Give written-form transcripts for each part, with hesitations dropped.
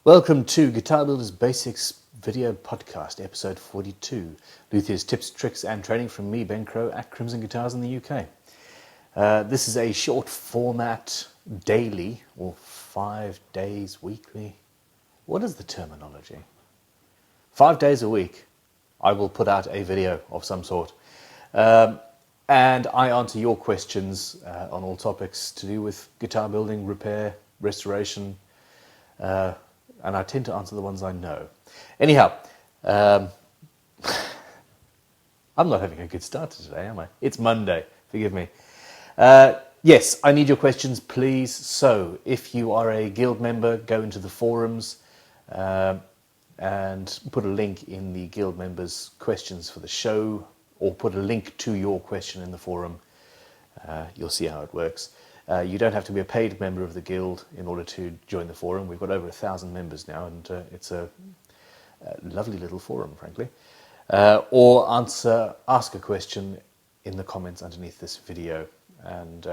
Welcome to Guitar Builders Basics video podcast, episode 42. Luthier's tips, tricks and training from me, Ben Crow, at Crimson Guitars in the UK. This is a short format daily, or 5 days weekly. What is the terminology? 5 days a week, I will put out a video of some sort. And I answer your questions on all topics to do with guitar building, repair, restoration, and I tend to answer the ones I know. Anyhow, I'm not having a good start today, am I? It's Monday, forgive me. Yes, I need your questions, please. So, if you are a guild member, go into the forums and put a link in the guild members' questions for the show, or put a link to your question in the forum. You'll see how it works. You don't have to be a paid member of the guild in order to join the forum. We've got over 1,000 members now, and it's a lovely little forum, frankly. Or ask a question in the comments underneath this video, and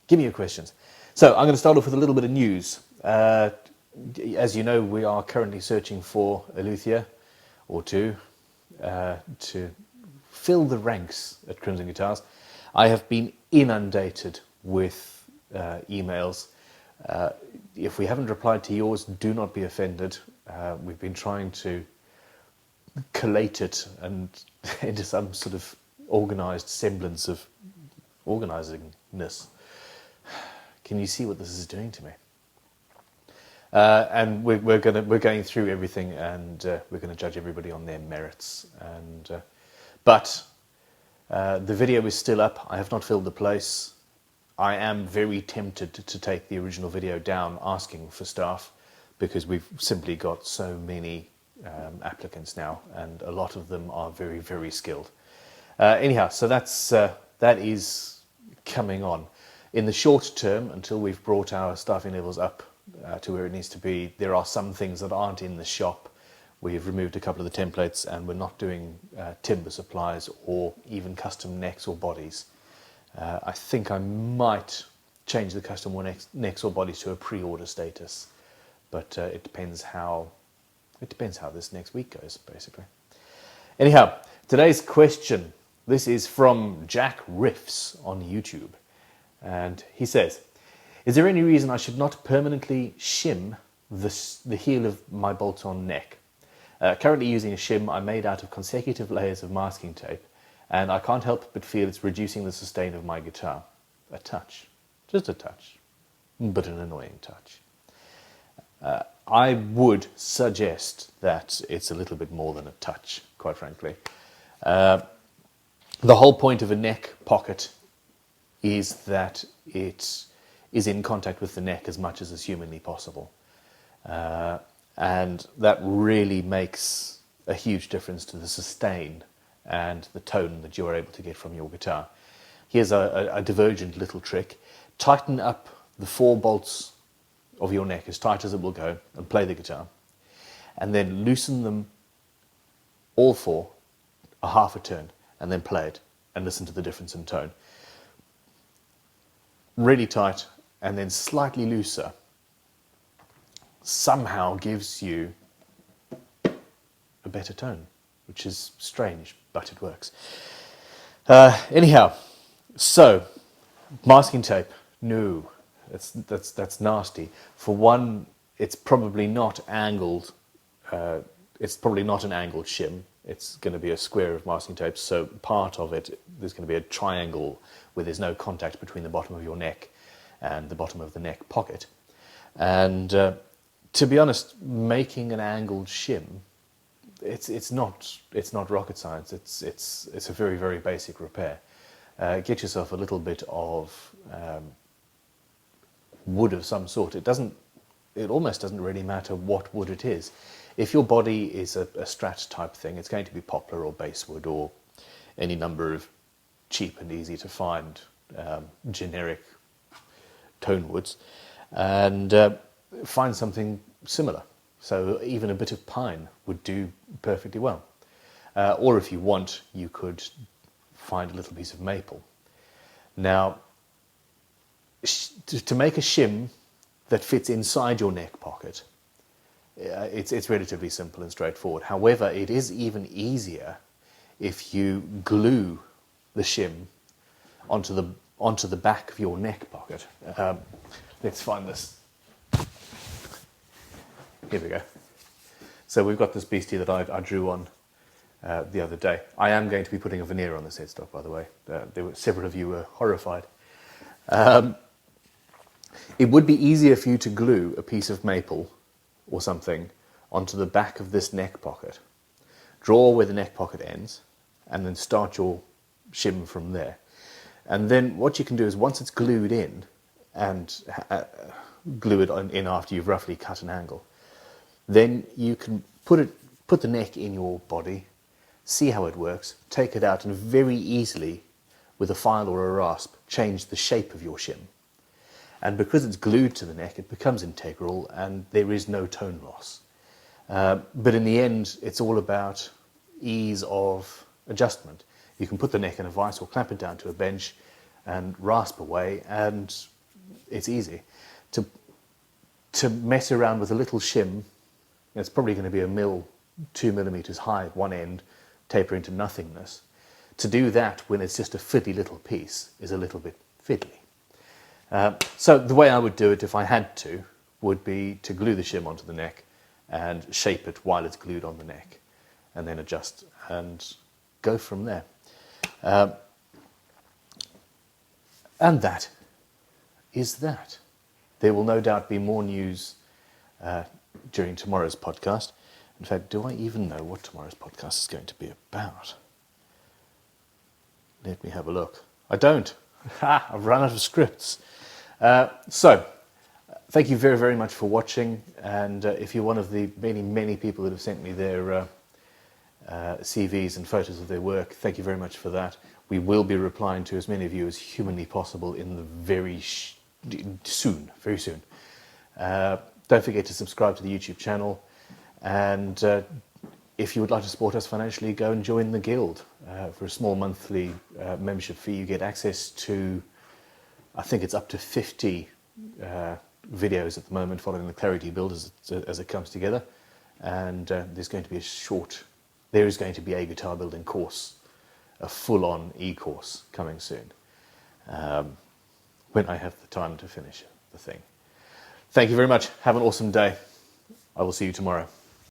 give me your questions. So I'm going to start off with a little bit of news. As you know, we are currently searching for a luthier or two to fill the ranks at Crimson Guitars. I have been inundated with emails. If we haven't replied to yours, do not be offended. We've been trying to collate it and into some sort of organised semblance of organisingness. Can you see what this is doing to me? And we're going through everything, and we're going to judge everybody on their merits. But the video is still up. I have not filled the place. I am very tempted to take the original video down asking for staff, because we've simply got so many applicants now, and a lot of them are very, very skilled. Anyhow, so that is coming on. In the short term, until we've brought our staffing levels up to where it needs to be, there are some things that aren't in the shop. We've removed a couple of the templates, and we're not doing timber supplies or even custom necks or bodies. I think I might change the custom necks or bodies to a pre-order status, but it depends how this next week goes, basically. Anyhow, today's question. This is from Jack Riffs on YouTube, and he says, "Is there any reason I should not permanently shim the heel of my bolt-on neck? Currently using a shim I made out of consecutive layers of masking tape, and I can't help but feel it's reducing the sustain of my guitar. A touch. Just a touch. But an annoying touch." I would suggest that it's a little bit more than a touch, quite frankly. The whole point of a neck pocket is that it is in contact with the neck as much as is humanly possible. And that really makes a huge difference to the sustain and the tone that you are able to get from your guitar. Here's a divergent little trick. Tighten up the 4 bolts of your neck as tight as it will go and play the guitar. And then loosen them all 4 a half a turn, and then play it and listen to the difference in tone. Really tight and then slightly looser somehow gives you a better tone, which is strange, but it works. Anyhow, so masking tape, no, that's nasty. For one, it's probably not angled. It's probably not an angled shim. It's going to be a square of masking tape. So part of it, there's going to be a triangle where there's no contact between the bottom of your neck and the bottom of the neck pocket. And to be honest, making an angled shim, it's not rocket science. It's a very, very basic repair. Get yourself a little bit of wood of some sort. It almost doesn't really matter what wood it is. If your body is a Strat type thing, it's going to be poplar or basswood or any number of cheap and easy to find generic tone woods, and find something similar. So even a bit of pine would do perfectly well. Or if you want, you could find a little piece of maple. Now, to make a shim, that fits inside your neck pocket. It's relatively simple and straightforward. However, it is even easier if you glue the shim onto the back of your neck pocket. Let's find this. Here we go. So we've got this beastie that I drew on the other day. I am going to be putting a veneer on this headstock, by the way. There were several of you were horrified. It would be easier for you to glue a piece of maple or something onto the back of this neck pocket. Draw where the neck pocket ends, and then start your shim from there. And then what you can do is, once it's glued in, and glue it in after you've roughly cut an angle, then you can put the neck in your body, see how it works, take it out, and very easily, with a file or a rasp, change the shape of your shim. And because it's glued to the neck, it becomes integral and there is no tone loss. But in the end, it's all about ease of adjustment. You can put the neck in a vise or clamp it down to a bench and rasp away, and it's easy. To mess around with a little shim, it's probably going to be 2 millimeters high at one end, taper into nothingness. To do that when it's just a fiddly little piece is a little bit fiddly. So the way I would do it, if I had to, would be to glue the shim onto the neck and shape it while it's glued on the neck, and then adjust and go from there. And that is that. There will no doubt be more news during tomorrow's podcast. In fact, do I even know what tomorrow's podcast is going to be about? Let me have a look. I don't. I've run out of scripts. So, thank you very, very much for watching. And if you're one of the many, many people that have sent me their CVs and photos of their work, thank you very much for that. We will be replying to as many of you as humanly possible in the very soon. Don't forget to subscribe to the YouTube channel. And if you would like to support us financially, go and join the Guild. For a small monthly membership fee, you get access to, I think it's up to 50 videos at the moment following the Clarity build as it comes together. And there is going to be a guitar building course, a full-on e-course coming soon, when I have the time to finish the thing. Thank you very much. Have an awesome day. I will see you tomorrow.